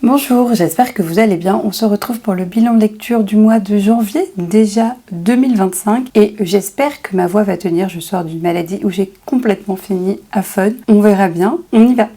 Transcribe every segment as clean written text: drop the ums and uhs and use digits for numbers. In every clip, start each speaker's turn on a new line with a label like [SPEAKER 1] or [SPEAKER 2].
[SPEAKER 1] Bonjour, j'espère que vous allez bien. On se retrouve pour le bilan lecture du mois de janvier, déjà 2025. Et j'espère que ma voix va tenir. Je sors d'une maladie où j'ai complètement fini à fun. On verra bien, on y va.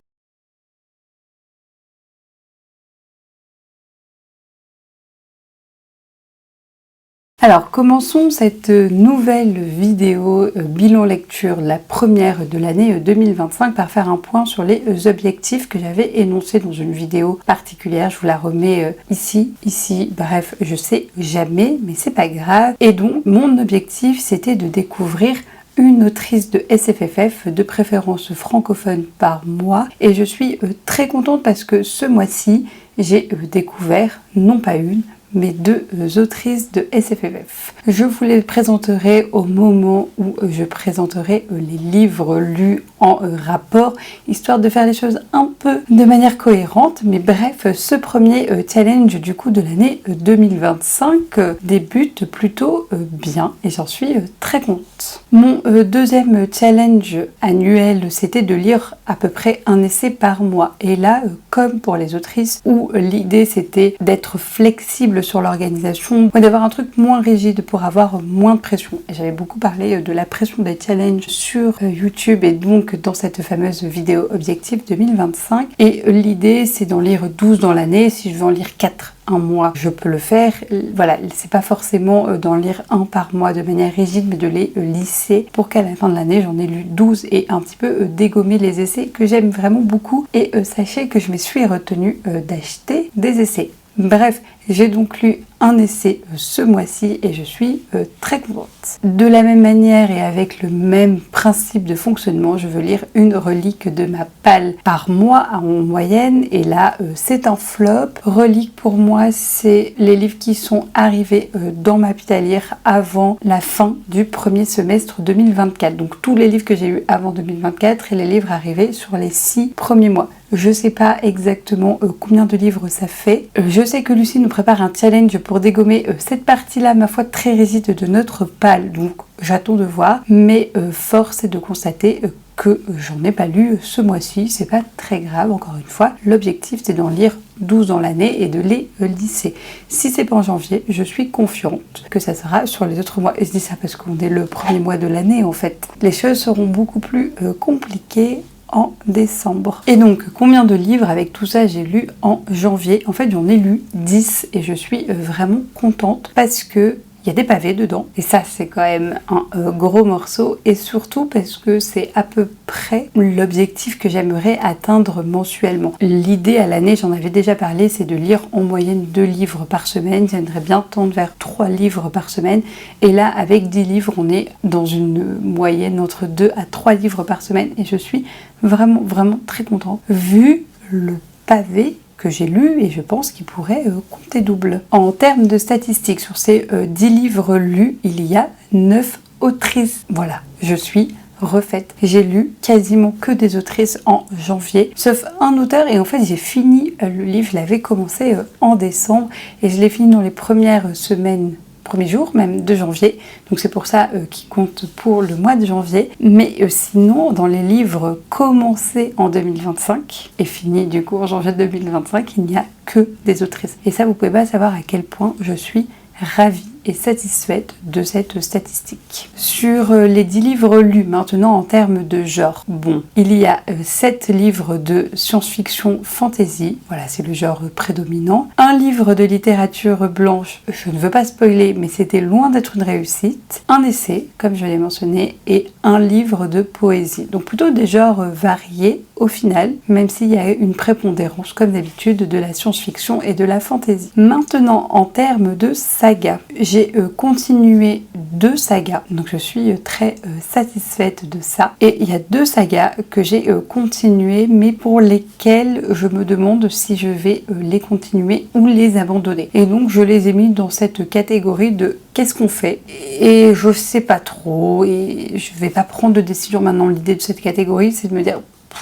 [SPEAKER 1] Alors commençons cette nouvelle vidéo bilan lecture, la première de l'année 2025, par faire un point sur les objectifs que j'avais énoncés dans une vidéo particulière. Je vous la remets ici, bref, je sais jamais, mais c'est pas grave. Et donc mon objectif c'était de découvrir une autrice de SFFF, de préférence francophone par mois, et je suis très contente parce que ce mois-ci j'ai découvert non pas une, mais deux autrices de SFFF. Je vous les présenterai au moment où je présenterai les livres lus en rapport, histoire de faire les choses un peu de manière cohérente. Mais bref, ce premier challenge du coup de l'année 2025 débute plutôt bien et j'en suis très contente. Mon deuxième challenge annuel, c'était de lire à peu près un essai par mois. Et là, comme pour les autrices, où l'idée c'était d'être flexible sur l'organisation, d'avoir un truc moins rigide pour avoir moins de pression. Et j'avais beaucoup parlé de la pression des challenges sur YouTube et donc dans cette fameuse vidéo objectif 2025. Et l'idée c'est d'en lire 12 dans l'année. Si je veux en lire 4 un mois, je peux le faire. Voilà, c'est pas forcément d'en lire un par mois de manière rigide, mais de les lisser pour qu'à la fin de l'année, j'en ai lu 12 et un petit peu dégommer les essais que j'aime vraiment beaucoup. Et sachez que je me suis retenue d'acheter des essais. Bref, j'ai donc lu un essai ce mois-ci et je suis très contente. De la même manière et avec le même principe de fonctionnement, je veux lire une relique de ma palle par mois en moyenne et là c'est un flop. Relique pour moi, c'est les livres qui sont arrivés dans ma pile à lire avant la fin du premier semestre 2024. Donc tous les livres que j'ai eus avant 2024 et les livres arrivés sur les 6 premiers mois. Je sais pas exactement combien de livres ça fait. Je sais que Lucie nous prépare un challenge pour dégommer cette partie-là, ma foi, très rigide de notre palle. Donc j'attends de voir. Mais force est de constater que j'en ai pas lu ce mois-ci. C'est pas très grave, encore une fois. L'objectif, c'est d'en lire 12 dans l'année et de les lisser. Si c'est pas en janvier, je suis confiante que ça sera sur les autres mois. Et je dis ça parce qu'on est le premier mois de l'année, en fait. Les choses seront beaucoup plus compliquées en décembre. Et donc, combien de livres avec tout ça j'ai lu en janvier? En fait, j'en ai lu 10 et je suis vraiment contente parce que il y a des pavés dedans et ça c'est quand même un gros morceau et surtout parce que c'est à peu près l'objectif que j'aimerais atteindre mensuellement. L'idée à l'année, j'en avais déjà parlé, c'est de lire en moyenne 2 livres par semaine. J'aimerais bien tendre vers 3 livres par semaine et là avec 10 livres on est dans une moyenne entre 2 à 3 livres par semaine et je suis vraiment très contente vu le pavé que j'ai lu et je pense qu'il pourrait compter double. En termes de statistiques, sur ces 10 livres lus, il y a 9 autrices. Voilà, je suis refaite. J'ai lu quasiment que des autrices en janvier, sauf un auteur et en fait j'ai fini le livre, je l'avais commencé en décembre et je l'ai fini dans les premières semaines, premier jour même de janvier, donc c'est pour ça qu'il compte pour le mois de janvier. Mais sinon, dans les livres commencés en 2025 et finis du coup en janvier 2025, il n'y a que des autrices. Et ça, vous pouvez pas savoir à quel point je suis ravie et satisfaite de cette statistique. Sur les 10 livres lus maintenant en termes de genre, bon, il y a 7 livres de science-fiction fantasy, voilà c'est le genre prédominant, un livre de littérature blanche, je ne veux pas spoiler mais c'était loin d'être une réussite, un essai comme je l'ai mentionné et un livre de poésie, donc plutôt des genres variés au final, même s'il y a une prépondérance comme d'habitude de la science-fiction et de la fantasy. Maintenant en termes de saga, j'ai continué 2 sagas, donc je suis très satisfaite de ça. Et il y a 2 sagas que j'ai continuées, mais pour lesquelles je me demande si je vais les continuer ou les abandonner. Et donc je les ai mis dans cette catégorie de qu'est-ce qu'on fait? Et je sais pas trop, et je vais pas prendre de décision maintenant. L'idée de cette catégorie, c'est de me dire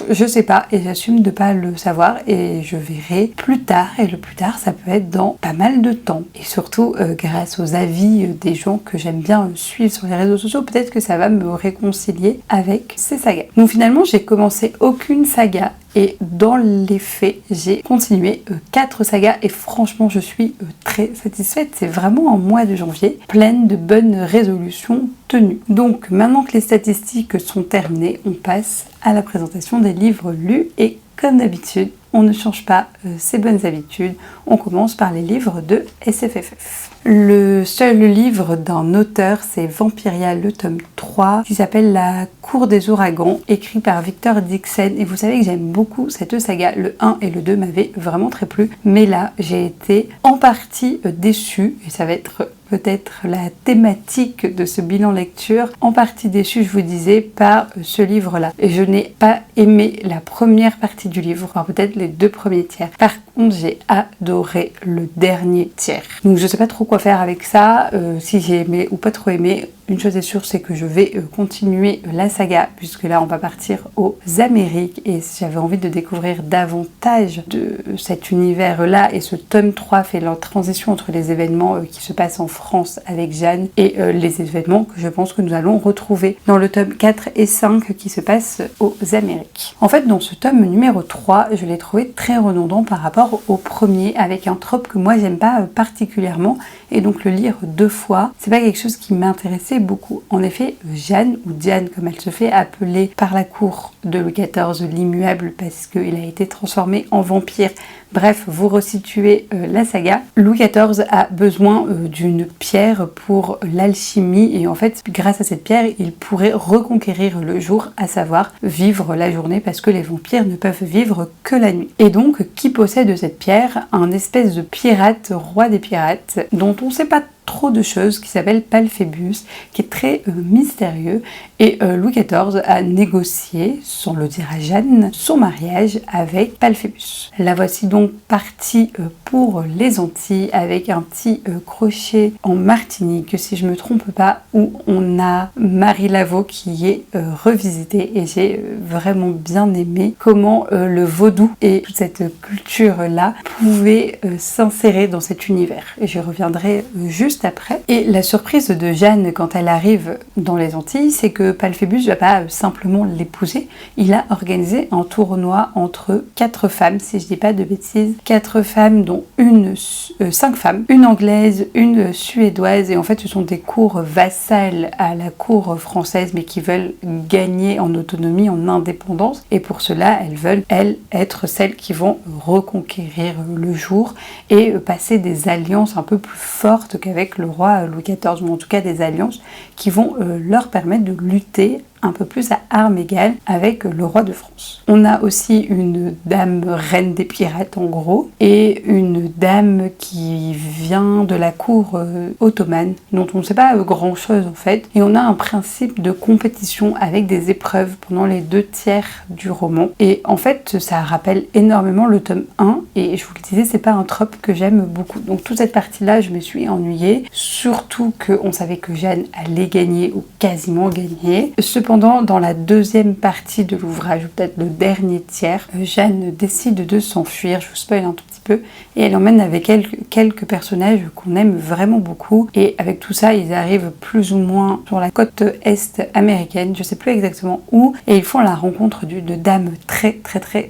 [SPEAKER 1] je sais pas et j'assume de pas le savoir et je verrai plus tard et le plus tard ça peut être dans pas mal de temps et surtout grâce aux avis des gens que j'aime bien suivre sur les réseaux sociaux, peut-être que ça va me réconcilier avec ces sagas. Donc finalement j'ai commencé aucune saga Et dans les faits, j'ai continué 4 sagas et franchement je suis très satisfaite. C'est vraiment un mois de janvier plein de bonnes résolutions tenues. Donc maintenant que les statistiques sont terminées, on passe à la présentation des livres lus et comme d'habitude, on ne change pas ses bonnes habitudes. On commence par les livres de SFFF. Le seul livre d'un auteur, c'est Vampiria, le tome 3, qui s'appelle La Cour des Ouragans, écrit par Victor Dixon. Et vous savez que j'aime beaucoup cette saga. Le 1 et le 2 m'avaient vraiment très plu. Mais là, j'ai été en partie déçue. Et ça va être peut-être la thématique de ce bilan lecture, en partie déçue, je vous disais, par ce livre-là. Et je n'ai pas aimé la première partie du livre, enfin peut-être les 2 premiers tiers. Par contre, j'ai adoré le dernier tiers. Donc je sais pas trop quoi faire avec ça, si j'ai aimé ou pas trop aimé. Une chose est sûre, c'est que je vais continuer la saga, puisque là on va partir aux Amériques et j'avais envie de découvrir davantage de cet univers-là, et ce tome 3 fait la transition entre les événements qui se passent en France avec Jeanne et les événements que je pense que nous allons retrouver dans le tome 4 et 5 qui se passent aux Amériques. En fait, dans ce tome numéro 3, je l'ai trouvé très redondant par rapport au premier, avec un trope que moi j'aime pas particulièrement, et donc le lire 2 fois, c'est pas quelque chose qui m'intéressait beaucoup. En effet, Jeanne, ou Diane comme elle se fait appeler par la cour de Louis XIV, l'immuable, parce qu'il a été transformé en vampire. Bref, vous resituez la saga. Louis XIV a besoin d'une pierre pour l'alchimie, et en fait, grâce à cette pierre, il pourrait reconquérir le jour, à savoir vivre la journée, parce que les vampires ne peuvent vivre que la nuit. Et donc, qui possède cette pierre? Un espèce de pirate, roi des pirates, dont on ne sait pas trop de choses, qui s'appelle Palphébus, qui est très mystérieux, et Louis XIV a négocié, sans le dire à Jeanne, son mariage avec Palphébus. La voici donc partie pour les Antilles, avec un petit crochet en Martinique, si je me trompe pas, où on a Marie Laveau qui est revisitée, et j'ai vraiment bien aimé comment le vaudou et toute cette culture-là pouvaient s'insérer dans cet univers. Et j'y reviendrai juste après. Et la surprise de Jeanne quand elle arrive dans les Antilles, c'est que Palphébus va pas simplement l'épouser, il a organisé un tournoi entre 4 femmes, si je dis pas de bêtises, 4 femmes dont 5 femmes, une anglaise, une suédoise, et en fait ce sont des cours vassales à la cour française, mais qui veulent gagner en autonomie, en indépendance, et pour cela elles veulent, être celles qui vont reconquérir le jour et passer des alliances un peu plus fortes qu'avec le roi Louis XIV, ou en tout cas des alliances qui vont leur permettre de lutter un peu plus à armes égales avec le roi de France. On a aussi une dame reine des pirates en gros, et une dame qui vient de la cour ottomane, dont on ne sait pas grand chose en fait, et on a un principe de compétition avec des épreuves pendant les 2 tiers du roman, et en fait ça rappelle énormément le tome 1, et je vous le disais, c'est pas un trope que j'aime beaucoup. Donc toute cette partie là je me suis ennuyée, surtout qu'on savait que Jeanne allait gagner ou quasiment gagner. Cependant, dans la 2e partie de l'ouvrage, ou peut-être le dernier tiers, Jeanne décide de s'enfuir, je vous spoil un tout petit peu, et elle emmène avec elle quelques personnages qu'on aime vraiment beaucoup, et avec tout ça, ils arrivent plus ou moins sur la côte est américaine, je sais plus exactement où, et ils font la rencontre d'une dame très,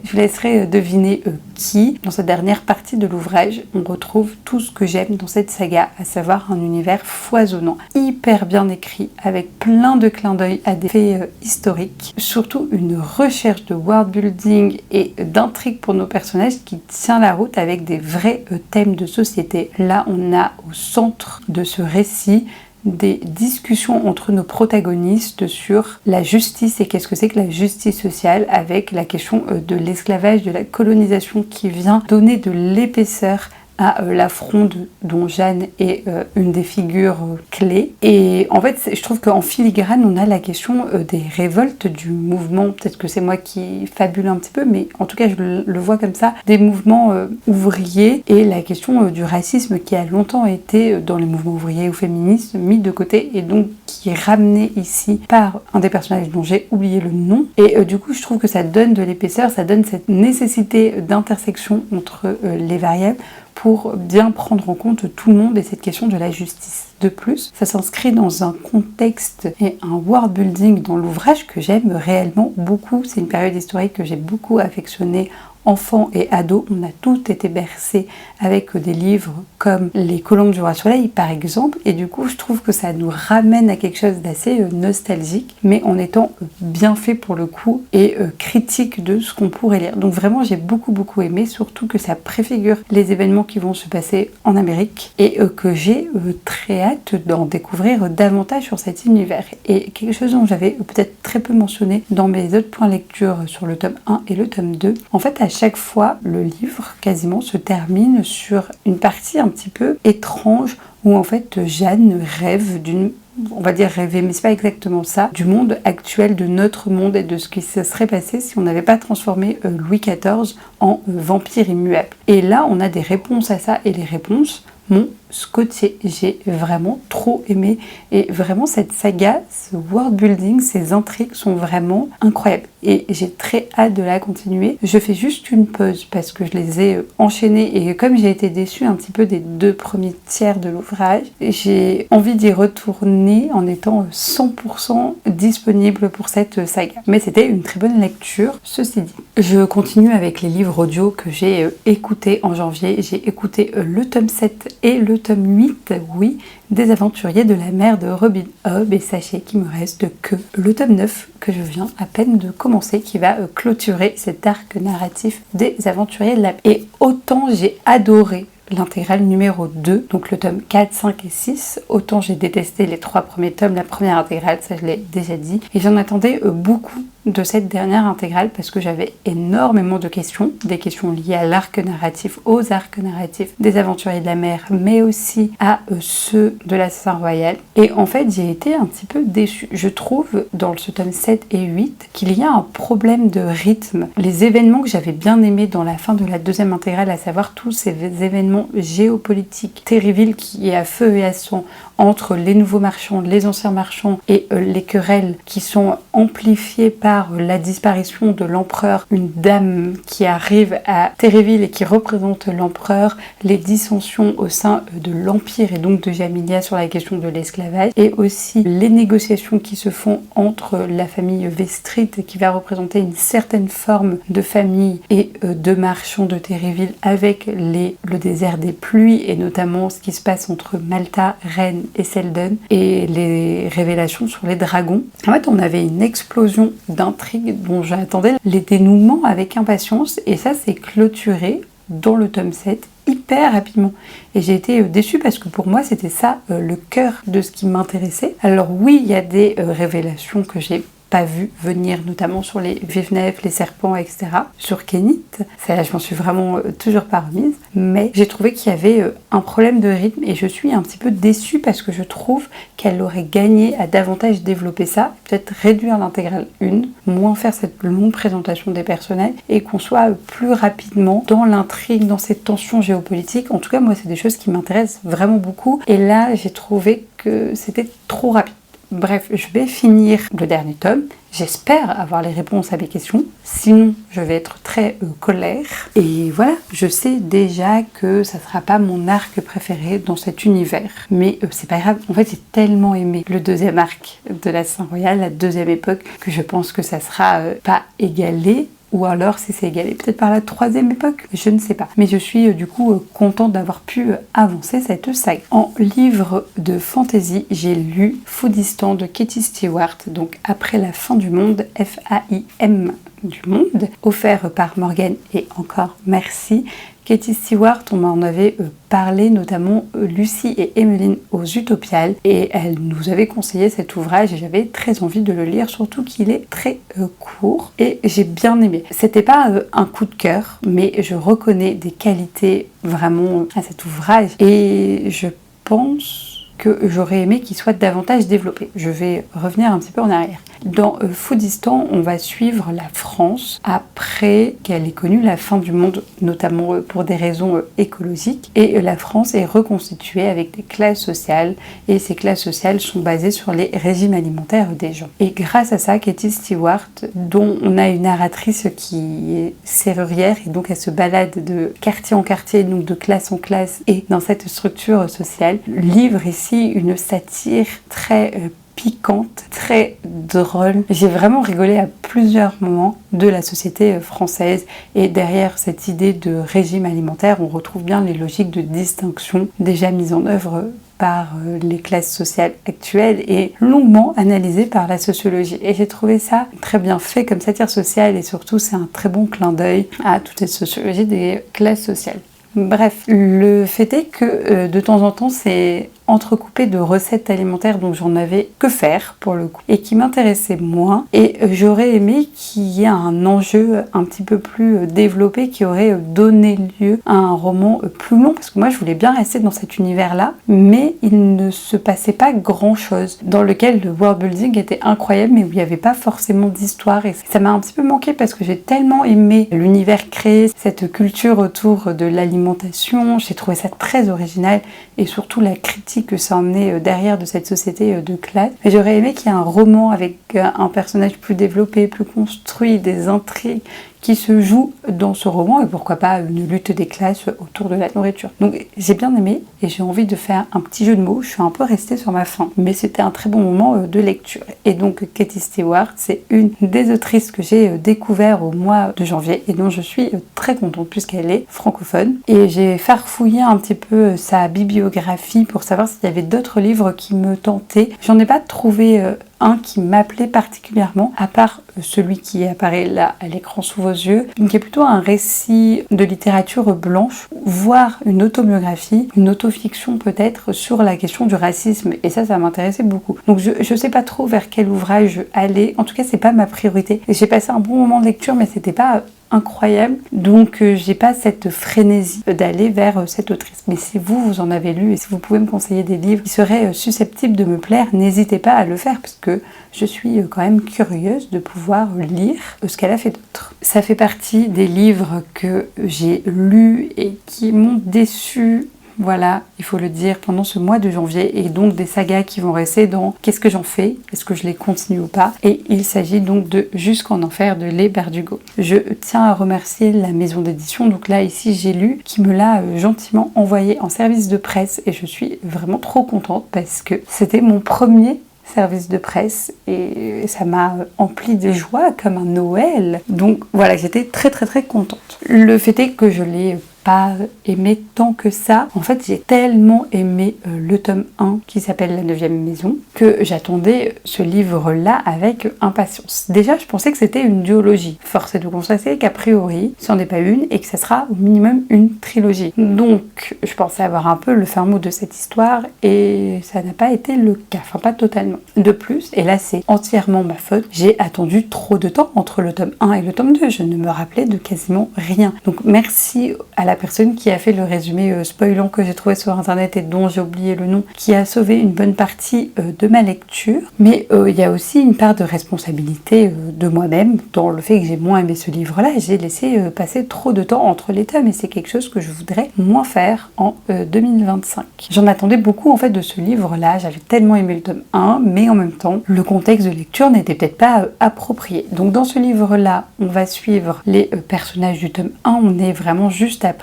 [SPEAKER 1] je vous laisserai deviner qui. Dans cette dernière partie de l'ouvrage, on retrouve tout ce que j'aime dans cette saga, à savoir un univers foisonnant, hyper bien écrit, avec plein de clins d'œil à des faits historiques, surtout une recherche de world building et d'intrigue pour nos personnages qui tient la route avec des vrais thèmes de société. Là, on a au centre de ce récit des discussions entre nos protagonistes sur la justice et qu'est-ce que c'est que la justice sociale, avec la question de l'esclavage, de la colonisation, qui vient donner de l'épaisseur à la fronde dont Jeanne est une des figures clés. Et en fait, je trouve qu'en filigrane, on a la question des révoltes du mouvement, peut-être que c'est moi qui fabule un petit peu, mais en tout cas, je le vois comme ça, des mouvements ouvriers, et la question du racisme qui a longtemps été, dans les mouvements ouvriers ou féministes, mis de côté, et donc qui est ramené ici par un des personnages dont j'ai oublié le nom. Et du coup, je trouve que ça donne de l'épaisseur, ça donne cette nécessité d'intersection entre les variables, pour pour bien prendre en compte tout le monde et cette question de la justice. De plus, ça s'inscrit dans un contexte et un world building dans l'ouvrage que j'aime réellement beaucoup. C'est une période historique que j'ai beaucoup affectionnée. Enfants et ados, on a tous été bercés avec des livres comme Les Colombes du Roi Soleil par exemple, et du coup je trouve que ça nous ramène à quelque chose d'assez nostalgique, mais en étant bien fait pour le coup et critique de ce qu'on pourrait lire. Donc vraiment j'ai beaucoup aimé, surtout que ça préfigure les événements qui vont se passer en Amérique et que j'ai très hâte d'en découvrir davantage sur cet univers. Et quelque chose dont j'avais peut-être très peu mentionné dans mes autres points lecture sur le tome 1 et le tome 2, en fait à chaque fois le livre quasiment se termine sur une partie un petit peu étrange où en fait Jeanne rêve d'une, on va dire rêver, mais c'est pas exactement ça, du monde actuel, de notre monde et de ce qui se serait passé si on n'avait pas transformé Louis XIV en vampire immuable. Et là on a des réponses à ça et les réponses m'ont scotché. J'ai vraiment trop aimé et vraiment cette saga, ce world building, ces intrigues sont vraiment incroyables et j'ai très hâte de la continuer. Je fais juste une pause parce que je les ai enchaînées et comme j'ai été déçue un petit peu des 2 premiers tiers de l'ouvrage, j'ai envie d'y retourner en étant 100% disponible pour cette saga. Mais c'était une très bonne lecture, ceci dit. Je continue avec les livres audio que j'ai écoutés en janvier. J'ai écouté le tome 7 et le tome 8, oui, des Aventuriers de la mer de Robin Hobb, et sachez qu'il me reste que le tome 9 que je viens à peine de commencer qui va clôturer cet arc narratif des Aventuriers de la mer. Et autant j'ai adoré l'intégrale numéro 2, donc le tome 4, 5 et 6, autant j'ai détesté les 3 premiers tomes, la première intégrale, ça je l'ai déjà dit, et j'en attendais beaucoup de cette dernière intégrale parce que j'avais énormément de questions, des questions liées à l'arc narratif, aux arcs narratifs des Aventuriers de la mer, mais aussi à ceux de l'Assassin Royal, et en fait j'ai été un petit peu déçue. Je trouve dans ce tome 7 et 8 qu'il y a un problème de rythme. Les événements que j'avais bien aimés dans la fin de la deuxième intégrale, à savoir tous ces événements géopolitiques terribles qui est à feu et à sang entre les nouveaux marchands, les anciens marchands et les querelles qui sont amplifiées par la disparition de l'empereur, une dame qui arrive à Terryville et qui représente l'empereur, les dissensions au sein de l'empire et donc de Jamilia sur la question de l'esclavage, et aussi les négociations qui se font entre la famille Vestrit qui va représenter une certaine forme de famille et de marchands de Terryville avec le désert des pluies et notamment ce qui se passe entre Malta, Rennes et Selden et les révélations sur les dragons. En fait, on avait une explosion d'intrigues dont j'attendais les dénouements avec impatience et ça s'est clôturé dans le tome 7 hyper rapidement et j'ai été déçue parce que pour moi c'était ça le cœur de ce qui m'intéressait. Alors oui, il y a des révélations que j'ai pas vu venir, notamment sur les Vives-Nefs, les serpents, etc. Sur Kenit, ça je m'en suis vraiment toujours pas remise, mais j'ai trouvé qu'il y avait un problème de rythme et je suis un petit peu déçue parce que je trouve qu'elle aurait gagné à davantage développer ça, peut-être réduire l'intégrale 1, moins faire cette longue présentation des personnages et qu'on soit plus rapidement dans l'intrigue, dans ces tensions géopolitiques. En tout cas, moi, c'est des choses qui m'intéressent vraiment beaucoup et là, j'ai trouvé que c'était trop rapide. Bref, je vais finir le dernier tome. J'espère avoir les réponses à mes questions. Sinon, je vais être très colère. Et voilà, je sais déjà que ça sera pas mon arc préféré dans cet univers. Mais c'est pas grave. En fait, j'ai tellement aimé le deuxième arc de l'Assassin Royal, la deuxième époque, que je pense que ça sera pas égalé. Ou alors si c'est égalé peut-être par la troisième époque, je ne sais pas. Mais je suis du coup contente d'avoir pu avancer cette saga. En livre de fantasy, j'ai lu Foodistan de Katie Stewart, donc Après la fin du monde, F-A-I-M du monde, offert par Morgane et encore merci. Katie Stewart, on m'en avait parlé, notamment Lucie et Emmeline aux Utopiales, et elle nous avait conseillé cet ouvrage et j'avais très envie de le lire, surtout qu'il est très court et j'ai bien aimé. C'était pas un coup de cœur, mais je reconnais des qualités vraiment à cet ouvrage et je pense que j'aurais aimé qu'il soit davantage développé. Je vais revenir un petit peu en arrière. Dans Foodistan, on va suivre la France après qu'elle ait connu la fin du monde, notamment pour des raisons écologiques. Et la France est reconstituée avec des classes sociales, et ces classes sociales sont basées sur les régimes alimentaires des gens. Et grâce à ça, Katie Stewart, dont on a une narratrice qui est serrurière, et donc elle se balade de quartier en quartier, donc de classe en classe, et dans cette structure sociale, livre ici une satire très piquante, très drôle. J'ai vraiment rigolé à plusieurs moments de la société française, et derrière cette idée de régime alimentaire, on retrouve bien les logiques de distinction déjà mises en œuvre par les classes sociales actuelles et longuement analysées par la sociologie. Et j'ai trouvé ça très bien fait comme satire sociale, et surtout c'est un très bon clin d'œil à toute cette sociologie des classes sociales. Bref, le fait est que de temps en temps c'est entrecoupé de recettes alimentaires dont j'en avais que faire pour le coup et qui m'intéressaient moins, et j'aurais aimé qu'il y ait un enjeu un petit peu plus développé qui aurait donné lieu à un roman plus long, parce que moi je voulais bien rester dans cet univers là, mais il ne se passait pas grand chose, dans lequel le world building était incroyable mais où il n'y avait pas forcément d'histoire, et ça m'a un petit peu manqué parce que j'ai tellement aimé l'univers créé, cette culture autour de l'alimentation, j'ai trouvé ça très original, et surtout la critique que ça emmenait derrière de cette société de classe. Mais j'aurais aimé qu'il y ait un roman avec un personnage plus développé, plus construit, des intrigues qui se jouent dans ce roman, et pourquoi pas une lutte des classes autour de la nourriture. Donc j'ai bien aimé, et j'ai envie de faire un petit jeu de mots. Je suis un peu restée sur ma faim, mais c'était un très bon moment de lecture. Et donc Katie Stewart, c'est une des autrices que j'ai découvert au mois de janvier, et dont je suis très contente puisqu'elle est francophone. Et j'ai farfouillé un petit peu sa bibliographie pour savoir s'il y avait d'autres livres qui me tentaient. J'en ai pas trouvé un qui m'appelait particulièrement, à part celui qui apparaît là à l'écran sous vos yeux, qui est plutôt un récit de littérature blanche, voire une autobiographie, une autofiction peut-être, sur la question du racisme, et ça m'intéressait beaucoup. Donc je sais pas trop vers quel ouvrage aller, en tout cas c'est pas ma priorité. Et j'ai passé un bon moment de lecture, mais c'était pas incroyable, donc j'ai pas cette frénésie d'aller vers cette autrice. Mais si vous en avez lu, et si vous pouvez me conseiller des livres qui seraient susceptibles de me plaire, n'hésitez pas à le faire, parce que je suis quand même curieuse de pouvoir lire ce qu'elle a fait d'autre. Ça fait partie des livres que j'ai lus et qui m'ont déçue. Voilà, il faut le dire, pendant ce mois de janvier, et donc des sagas qui vont rester dans qu'est-ce que j'en fais, est-ce que je les continue ou pas, et il s'agit donc de Jusqu'en enfer de Leigh Bardugo. Je tiens à remercier la maison d'édition, donc là ici j'ai lu, qui me l'a gentiment envoyé en service de presse, et je suis vraiment trop contente parce que c'était mon premier service de presse et ça m'a empli de joie comme un Noël. Donc voilà, j'étais très contente. Le fait est que je l'ai pas aimé tant que ça. En fait, j'ai tellement aimé le tome 1 qui s'appelle La 9e maison que j'attendais ce livre-là avec impatience. Déjà, je pensais que c'était une duologie. Force est de constater qu'a priori, ce n'en est pas une et que ça sera au minimum une trilogie. Donc, je pensais avoir un peu le fin mot de cette histoire et ça n'a pas été le cas. Enfin, pas totalement. De plus, et là c'est entièrement ma faute, j'ai attendu trop de temps entre le tome 1 et le tome 2. Je ne me rappelais de quasiment rien. Donc, merci à la personne qui a fait le résumé spoilant que j'ai trouvé sur internet et dont j'ai oublié le nom, qui a sauvé une bonne partie de ma lecture. Mais il y a aussi une part de responsabilité de moi-même dans le fait que j'ai moins aimé ce livre-là. J'ai laissé passer trop de temps entre les tomes et c'est quelque chose que je voudrais moins faire en 2025. J'en attendais beaucoup en fait de ce livre-là. J'avais tellement aimé le tome 1, mais en même temps, le contexte de lecture n'était peut-être pas approprié. Donc dans ce livre-là, on va suivre les personnages du tome 1. On est vraiment juste après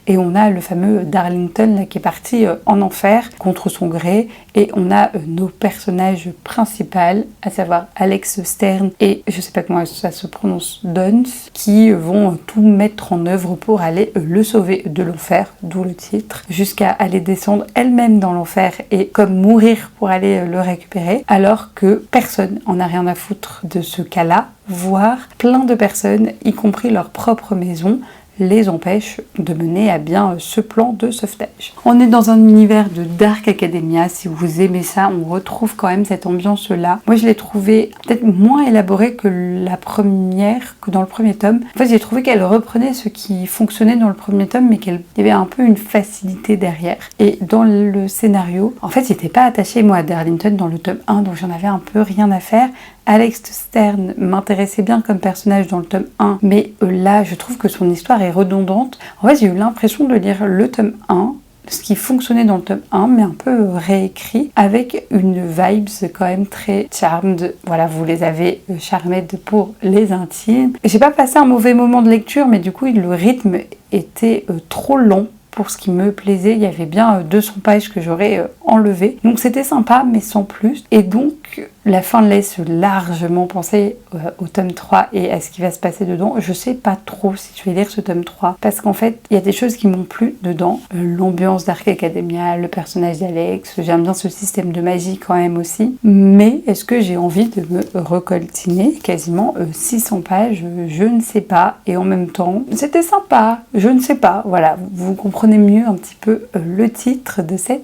[SPEAKER 1] et on a le fameux Darlington là, qui est parti en enfer contre son gré, et on a nos personnages principaux, à savoir Alex Stern et je sais pas comment ça se prononce, Dons, qui vont tout mettre en œuvre pour aller le sauver de l'enfer, d'où le titre, jusqu'à aller descendre elle-même dans l'enfer et comme mourir pour aller le récupérer, alors que personne en a rien à foutre de ce cas-là, voire plein de personnes, y compris leur propre maison, les empêche de mener à bien ce plan de sauvetage. On est dans un univers de Dark Academia, si vous aimez ça, on retrouve quand même cette ambiance-là. Moi je l'ai trouvée peut-être moins élaborée que la première, que dans le premier tome. En fait j'ai trouvé qu'elle reprenait ce qui fonctionnait dans le premier tome, mais qu'il y avait un peu une facilité derrière. Et dans le scénario, en fait j'étais pas attachée moi à Darlington dans le tome 1, donc j'en avais un peu rien à faire. Alex Stern m'intéressait bien comme personnage dans le tome 1, mais là je trouve que son histoire est redondante. En fait j'ai eu l'impression de lire le tome 1, ce qui fonctionnait dans le tome 1, mais un peu réécrit, avec une vibes quand même très charmed. Voilà, vous les avez charmed pour les intimes. J'ai pas passé un mauvais moment de lecture, mais du coup le rythme était trop long. Pour ce qui me plaisait, il y avait bien 200 pages que j'aurais enlevées. Donc c'était sympa, mais sans plus. Et donc, la fin laisse largement penser au tome 3 et à ce qui va se passer dedans. Je sais pas trop si je vais lire ce tome 3, parce qu'en fait, il y a des choses qui m'ont plu dedans. L'ambiance Dark Academia, le personnage d'Alex, j'aime bien ce système de magie quand même aussi. Mais est-ce que j'ai envie de me recoltiner quasiment 600 pages? Je ne sais pas. Et en même temps, c'était sympa. Je ne sais pas. Voilà, vous comprenez mieux un petit peu le titre de cette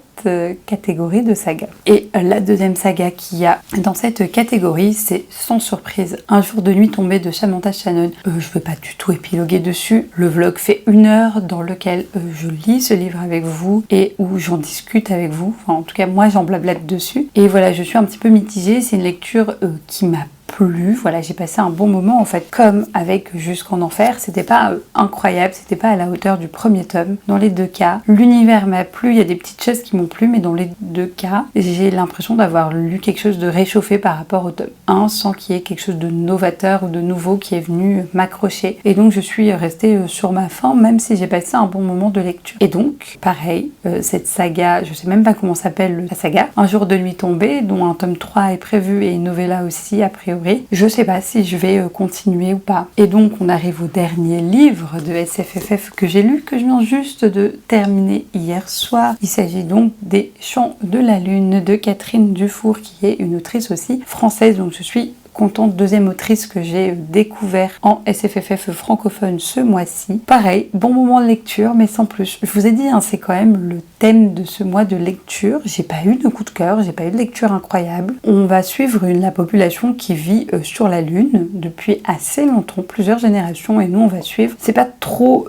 [SPEAKER 1] catégorie de saga. Et la deuxième saga qu'il y a dans cette catégorie, c'est sans surprise Un jour de nuit tombé de Samantha Shannon. Je ne vais pas du tout épiloguer dessus. Le vlog fait 1 heure dans lequel je lis ce livre avec vous et où j'en discute avec vous. Enfin, en tout cas, moi j'en blablate dessus. Et voilà, je suis un petit peu mitigée. C'est une lecture qui m'a plu, voilà, j'ai passé un bon moment en fait, comme avec Jusqu'en Enfer. C'était pas incroyable, c'était pas à la hauteur du premier tome dans les deux cas. L'univers m'a plu, il y a des petites choses qui m'ont plu, mais dans les deux cas j'ai l'impression d'avoir lu quelque chose de réchauffé par rapport au tome 1 sans qu'il y ait quelque chose de novateur ou de nouveau qui est venu m'accrocher, et donc je suis restée sur ma faim même si j'ai passé un bon moment de lecture. Et donc pareil, cette saga, je sais même pas comment s'appelle la saga, Un jour de nuit tombé, dont un tome 3 est prévu et une novella aussi a priori. Je sais pas si je vais continuer ou pas. Et donc on arrive au dernier livre de SFFF que j'ai lu, que je viens juste de terminer hier soir. Il s'agit donc des Chants de la Lune de Catherine Dufour, qui est une autrice aussi française, donc je suis contente, deuxième autrice que j'ai découvert en SFFF francophone ce mois-ci. Pareil, bon moment de lecture, mais sans plus. Je vous ai dit, hein, c'est quand même le thème de ce mois de lecture. J'ai pas eu de coup de cœur, j'ai pas eu de lecture incroyable. On va suivre la population qui vit sur la Lune depuis assez longtemps, plusieurs générations, et nous on va suivre. C'est pas trop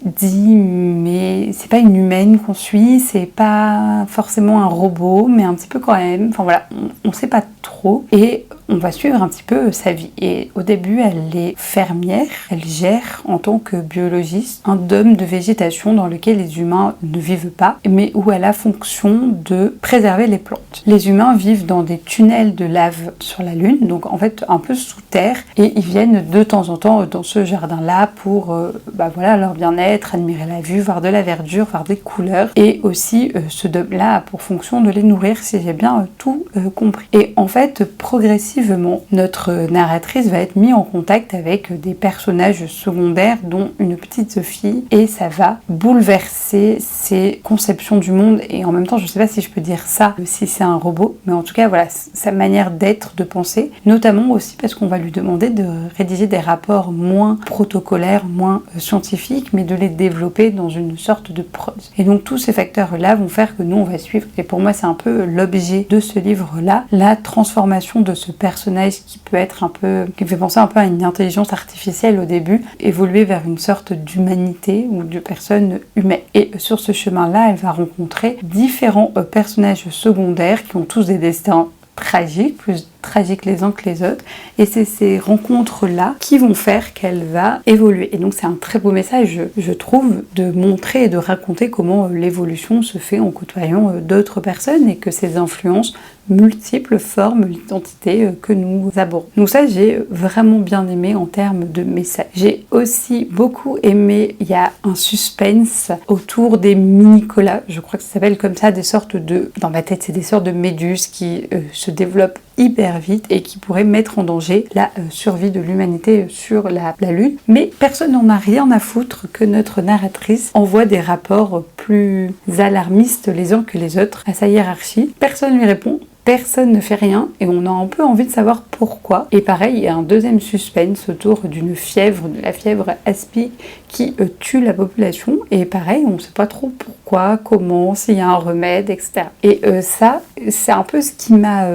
[SPEAKER 1] dit, mais c'est pas une humaine qu'on suit, c'est pas forcément un robot, mais un petit peu quand même. Enfin voilà, on sait pas trop, et on va suivre un petit peu sa vie. Et au début, elle est fermière, elle gère en tant que biologiste un dôme de végétation dans lequel les humains ne vivent pas, mais où elle a fonction de préserver les plantes. Les humains vivent dans des tunnels de lave sur la Lune, donc en fait un peu sous terre, et ils viennent de temps en temps dans ce jardin-là pour voilà, leur bien-être, admirer la vue, voir de la verdure, voir des couleurs, et aussi ce dôme-là a pour fonction de les nourrir, si j'ai bien tout compris. Et en fait, progressivement, notre narratrice va être mise en contact avec des personnages secondaires, dont une petite fille, et ça va bouleverser ses conceptions du monde. Et en même temps, je ne sais pas si je peux dire ça, si c'est un robot, mais en tout cas, voilà, sa manière d'être, de penser, notamment aussi parce qu'on va lui demander de rédiger des rapports moins protocolaires, moins scientifiques, mais de les développer dans une sorte de prose. Et donc tous ces facteurs-là vont faire que nous, on va suivre, et pour moi, c'est un peu l'objet de ce livre-là, la transformation de ce personnage qui peut être un peu, qui me fait penser un peu à une intelligence artificielle au début, évoluer vers une sorte d'humanité ou de personne humaine. Et sur ce chemin-là, elle va rencontrer différents personnages secondaires qui ont tous des destins tragiques, plus tragiques les uns que les autres, et c'est ces rencontres-là qui vont faire qu'elle va évoluer. Et donc c'est un très beau message, je trouve, de montrer et de raconter comment l'évolution se fait en côtoyant d'autres personnes, et que ces influences multiples forment l'identité que nous abordons. Donc ça, j'ai vraiment bien aimé en termes de message. J'ai aussi beaucoup aimé, il y a un suspense autour des mini-colas, je crois que ça s'appelle comme ça, des sortes de, dans ma tête, c'est des sortes de méduses qui se développent hyper vite et qui pourraient mettre en danger la survie de l'humanité sur la Lune. Mais personne n'en a rien à foutre que notre narratrice envoie des rapports plus alarmistes les uns que les autres à sa hiérarchie. Personne lui répond. personne ne fait rien et on a un peu envie de savoir pourquoi. Et pareil, il y a un deuxième suspense autour d'une fièvre, de la fièvre aspic qui tue la population. Et pareil, on ne sait pas trop pourquoi, comment, s'il y a un remède, etc. Et ça, c'est un peu ce qui m'a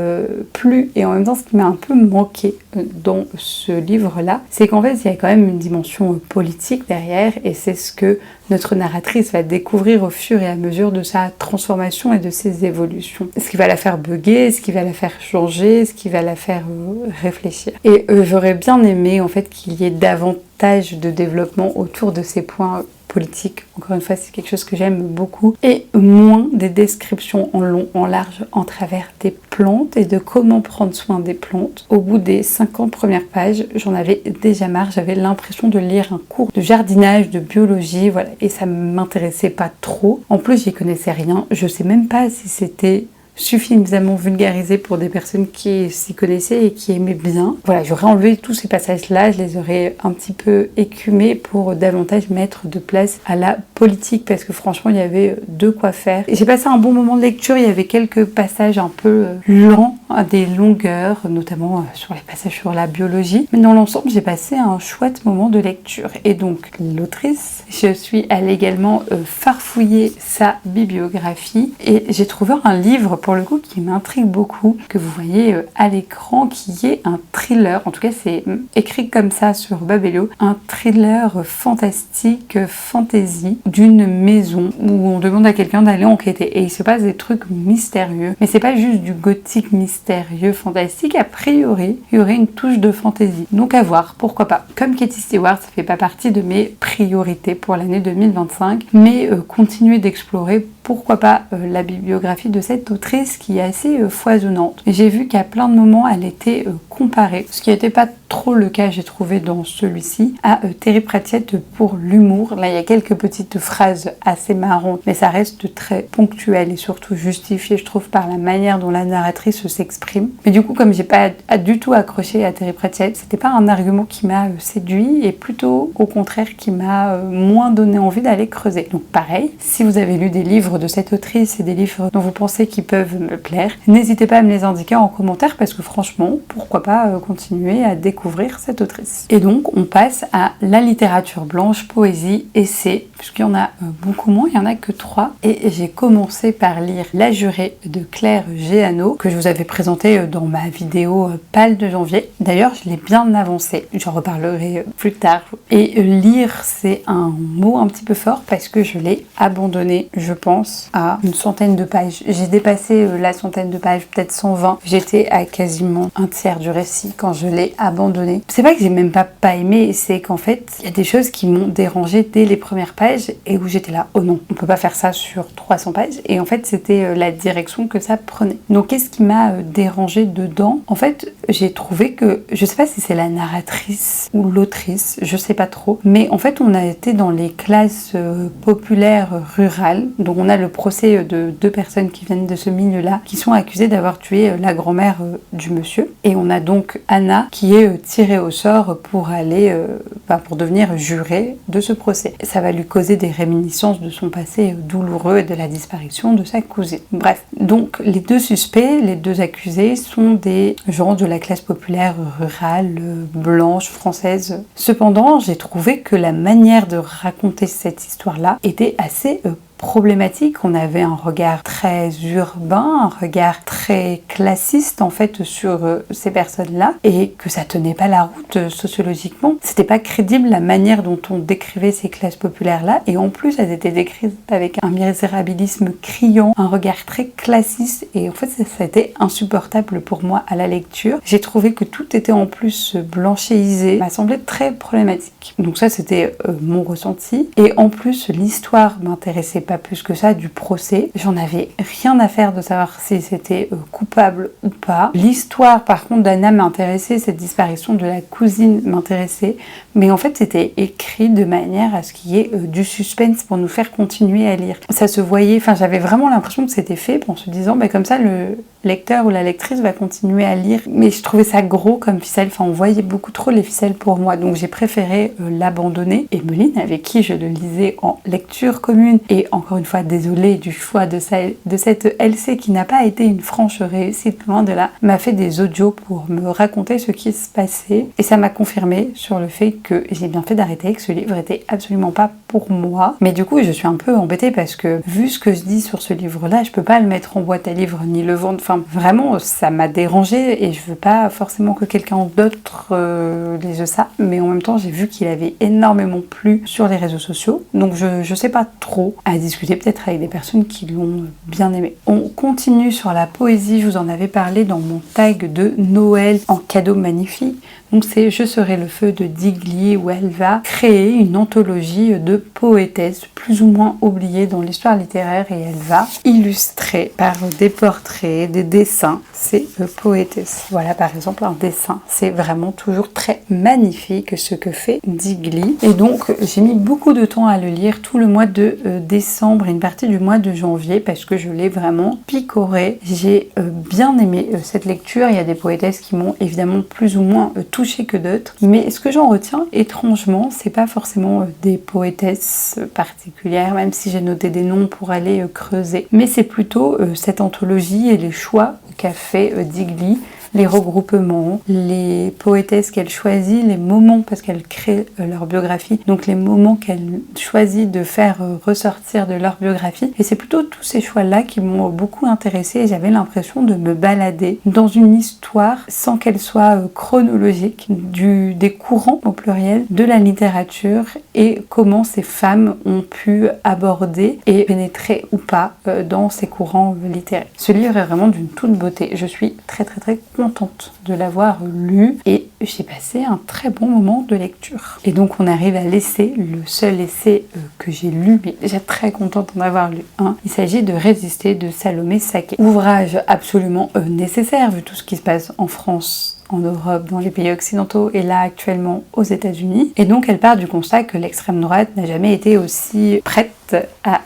[SPEAKER 1] plu et en même temps ce qui m'a un peu manqué dans ce livre-là. C'est qu'en fait, il y a quand même une dimension politique derrière et c'est ce que notre narratrice va découvrir au fur et à mesure de sa transformation et de ses évolutions. Ce qui va la faire bugger, ce qui va la faire changer, ce qui va la faire réfléchir. Et j'aurais bien aimé en fait qu'il y ait davantage de développement autour de ces points politique. Encore une fois, c'est quelque chose que j'aime beaucoup. Et moins des descriptions en long, en large, en travers des plantes et de comment prendre soin des plantes. Au bout des 50 premières pages, j'en avais déjà marre. J'avais l'impression de lire un cours de jardinage, de biologie, voilà. Et ça m'intéressait pas trop. En plus, j'y connaissais rien. Je sais même pas si c'était suffisamment vulgarisé pour des personnes qui s'y connaissaient et qui aimaient bien. Voilà, j'aurais enlevé tous ces passages-là, je les aurais un petit peu écumés pour davantage mettre de place à la politique parce que franchement, il y avait de quoi faire. Et j'ai passé un bon moment de lecture, il y avait quelques passages un peu lents, à des longueurs, notamment sur les passages sur la biologie. Mais dans l'ensemble, j'ai passé un chouette moment de lecture. Et donc, l'autrice, je suis allée également farfouiller sa bibliographie et j'ai trouvé un livre pour le coup qui m'intrigue beaucoup, que vous voyez à l'écran, qui est un thriller, en tout cas c'est écrit comme ça sur Babelio, un thriller fantastique, fantasy, d'une maison où on demande à quelqu'un d'aller enquêter et il se passe des trucs mystérieux, mais c'est pas juste du gothique mystérieux fantastique, a priori il y aurait une touche de fantasy, donc à voir, pourquoi pas. Comme Katie Stewart, ça fait pas partie de mes priorités pour l'année 2025, mais continuer d'explorer pourquoi pas la bibliographie de cette autrice qui est assez foisonnante. J'ai vu qu'à plein de moments, elle était comparée, ce qui n'était pas trop le cas, j'ai trouvé dans celui-ci, à Terry Pratchett pour l'humour. Là, il y a quelques petites phrases assez marrantes, mais ça reste très ponctuel et surtout justifié, je trouve, par la manière dont la narratrice s'exprime. Mais du coup, comme j'ai pas du tout accroché à Terry Pratchett, c'était pas un argument qui m'a séduit et plutôt au contraire qui m'a moins donné envie d'aller creuser. Donc pareil, si vous avez lu des livres de cette autrice et des livres dont vous pensez qu'ils peuvent me plaire, n'hésitez pas à me les indiquer en commentaire parce que franchement, pourquoi pas continuer à découvrir cette autrice. Et donc, on passe à la littérature blanche, poésie, essai, puisqu'il y en a beaucoup moins, il y en a que 3. Et j'ai commencé par lire La Jurée de Claire Géano, que je vous avais présenté dans ma vidéo pâle de janvier. D'ailleurs, je l'ai bien avancé, j'en reparlerai plus tard. Et lire, c'est un mot un petit peu fort parce que je l'ai abandonné, je pense, à une centaine de pages. J'ai dépassé la centaine de pages, peut-être 120. J'étais à quasiment un tiers du récit quand je l'ai abandonné. C'est pas que j'ai même pas aimé, c'est qu'en fait, il y a des choses qui m'ont dérangé dès les premières pages et où j'étais là, oh non, on peut pas faire ça sur 300 pages. Et en fait, c'était la direction que ça prenait. Donc, qu'est-ce qui m'a dérangé dedans? En fait, j'ai trouvé que, je sais pas si c'est la narratrice ou l'autrice, je sais pas trop, mais en fait, on a été dans les classes populaires rurales, donc on a le procès de 2 personnes qui viennent de ce milieu-là, qui sont accusées d'avoir tué la grand-mère du monsieur. Et on a donc Anna qui est tirée au sort pour aller, pour devenir jurée de ce procès. Ça va lui causer des réminiscences de son passé douloureux et de la disparition de sa cousine. Bref, donc les 2 suspects, les 2 accusés sont des gens de la classe populaire rurale, blanche, française. Cependant, j'ai trouvé que la manière de raconter cette histoire-là était assez problématique. On avait un regard très urbain, un regard très classiste en fait sur ces personnes-là et que ça tenait pas la route sociologiquement. C'était pas crédible la manière dont on décrivait ces classes populaires-là et en plus elles étaient décrites avec un misérabilisme criant, un regard très classiste et en fait ça a été insupportable pour moi à la lecture. J'ai trouvé que tout était en plus blanchéisé, m'a semblé très problématique. Donc ça c'était mon ressenti et en plus l'histoire m'intéressait pas plus que ça du procès. J'en avais rien à faire de savoir si c'était coupable ou pas. L'histoire par contre d'Anna m'intéressait, cette disparition de la cousine m'intéressait, mais en fait c'était écrit de manière à ce qu'il y ait du suspense pour nous faire continuer à lire. Ça se voyait, enfin j'avais vraiment l'impression que c'était fait en se disant comme ça le lecteur ou la lectrice va continuer à lire, mais je trouvais ça gros comme ficelle, enfin on voyait beaucoup trop les ficelles pour moi, donc j'ai préféré l'abandonner. Et Meline, avec qui je le lisais en lecture commune et encore une fois désolée du choix de cette LC qui n'a pas été une franche réussite, loin de là, m'a fait des audios pour me raconter ce qui se passait et ça m'a confirmé sur le fait que j'ai bien fait d'arrêter, que ce livre était absolument pas pour moi. Mais du coup je suis un peu embêtée parce que vu ce que je dis sur ce livre-là, je peux pas le mettre en boîte à livres ni le vendre. Enfin vraiment ça m'a dérangée et je veux pas forcément que quelqu'un d'autre lise ça. Mais en même temps j'ai vu qu'il avait énormément plu sur les réseaux sociaux. Donc je sais pas trop, à discuter peut-être avec des personnes qui l'ont bien aimé. On continue sur la poésie, je vous en avais parlé dans mon tag de Noël en cadeau magnifique. Donc c'est Je serai le feu de Digli où elle va créer une anthologie de poétesses plus ou moins oubliées dans l'histoire littéraire et elle va illustrer par des portraits, des dessins ces poétesses. Voilà par exemple un dessin, c'est vraiment toujours très magnifique ce que fait Digli. Et donc j'ai mis beaucoup de temps à le lire, tout le mois de décembre et une partie du mois de janvier parce que je l'ai vraiment picoré. J'ai bien aimé cette lecture, il y a des poétesses qui m'ont évidemment plus ou moins touché que d'autres. Mais ce que j'en retiens, étrangement, c'est pas forcément des poétesses particulières, même si j'ai noté des noms pour aller creuser. Mais c'est plutôt cette anthologie et les choix qu'a fait Digli, les regroupements, les poétesses qu'elle choisit, les moments, parce qu'elle crée leur biographie, donc les moments qu'elle choisit de faire ressortir de leur biographie. Et c'est plutôt tous ces choix-là qui m'ont beaucoup intéressée et j'avais l'impression de me balader dans une histoire sans qu'elle soit chronologique, des courants au pluriel de la littérature et comment ces femmes ont pu aborder et pénétrer ou pas dans ces courants littéraires. Ce livre est vraiment d'une toute beauté. Je suis très contente de l'avoir lu et j'ai passé un très bon moment de lecture. Et donc on arrive à l'essai, le seul essai que j'ai lu, mais déjà très contente d'en avoir lu un. Il s'agit de Résister de Salomé Saké. Ouvrage absolument nécessaire vu tout ce qui se passe en France, en Europe, dans les pays occidentaux et là actuellement aux États-Unis. Et donc elle part du constat que l'extrême droite n'a jamais été aussi prête à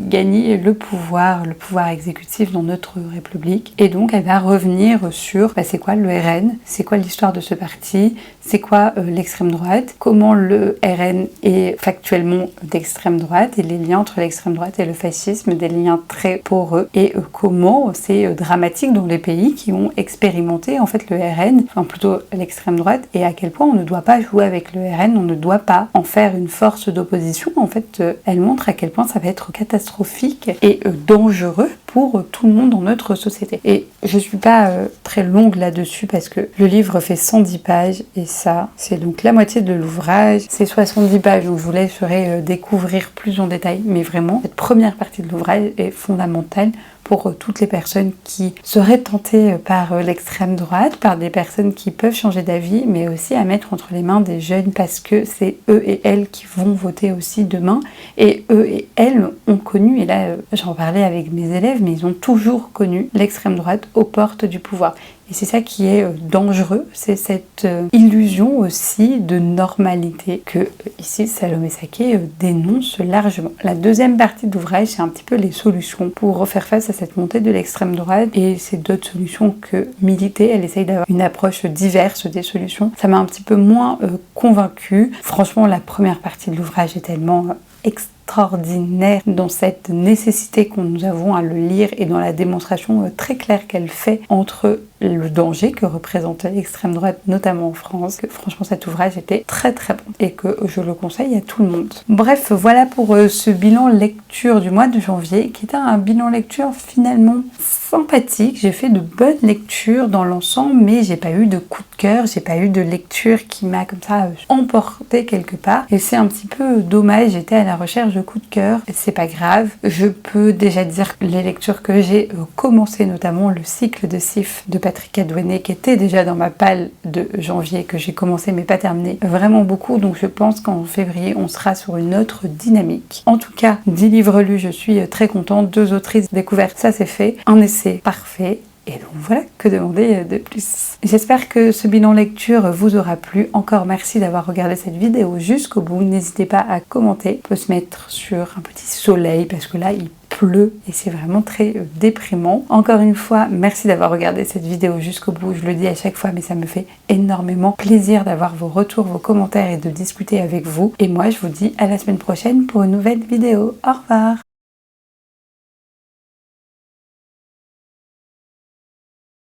[SPEAKER 1] gagner le pouvoir exécutif dans notre République. Et donc elle va revenir sur c'est quoi le RN, c'est quoi l'histoire de ce parti, c'est quoi l'extrême droite, comment le RN est factuellement d'extrême droite et les liens entre l'extrême droite et le fascisme, des liens très poreux et comment c'est dramatique dans les pays qui ont expérimenté en fait le RN, enfin plutôt l'extrême droite, et à quel point on ne doit pas jouer avec le RN, on ne doit pas en faire une force d'opposition. En fait, elle montre à quel point ça va être catastrophique et dangereux pour tout le monde dans notre société. Et je suis pas très longue là-dessus parce que le livre fait 110 pages et ça, c'est donc la moitié de l'ouvrage. C'est 70 pages, donc je vous laisserai découvrir plus en détail, mais vraiment, cette première partie de l'ouvrage est fondamentale pour toutes les personnes qui seraient tentées par l'extrême droite, par des personnes qui peuvent changer d'avis, mais aussi à mettre entre les mains des jeunes parce que c'est eux et elles qui vont voter aussi demain. Et eux et elles ont connu, et là j'en parlais avec mes élèves, mais ils ont toujours connu l'extrême droite aux portes du pouvoir. Et c'est ça qui est dangereux, c'est cette illusion aussi de normalité que ici Salomé Saké dénonce largement. La deuxième partie de l'ouvrage, c'est un petit peu les solutions pour faire face à cette montée de l'extrême droite et c'est d'autres solutions que militer. Elle essaye d'avoir une approche diverse des solutions. Ça m'a un petit peu moins convaincue. Franchement, la première partie de l'ouvrage est tellement extraordinaire dans cette nécessité que nous avons à le lire et dans la démonstration très claire qu'elle fait entre le danger que représente l'extrême droite, notamment en France. Que, franchement, cet ouvrage était très bon et que je le conseille à tout le monde. Bref, voilà pour ce bilan lecture du mois de janvier qui était un bilan lecture finalement sympathique. J'ai fait de bonnes lectures dans l'ensemble, mais j'ai pas eu de coup de cœur, j'ai pas eu de lecture qui m'a comme ça emporté quelque part. Et c'est un petit peu dommage, j'étais à la recherche de coup de cœur. C'est pas grave, je peux déjà dire que les lectures que j'ai commencé, notamment le cycle de Sif de Patrick Adouenet, qui était déjà dans ma palle de janvier, que j'ai commencé mais pas terminé, vraiment beaucoup. Donc je pense qu'en février, on sera sur une autre dynamique. En tout cas, 10 livres lus, je suis très contente. 2 autrices découvertes, ça c'est fait. Un essai parfait. Et donc voilà, que demander de plus. J'espère que ce bilan lecture vous aura plu. Encore merci d'avoir regardé cette vidéo jusqu'au bout. N'hésitez pas à commenter. On peut se mettre sur un petit soleil parce que là il pleut et c'est vraiment très déprimant. Encore une fois, merci d'avoir regardé cette vidéo jusqu'au bout. Je le dis à chaque fois, mais ça me fait énormément plaisir d'avoir vos retours, vos commentaires et de discuter avec vous. Et moi, je vous dis à la semaine prochaine pour une nouvelle vidéo. Au revoir!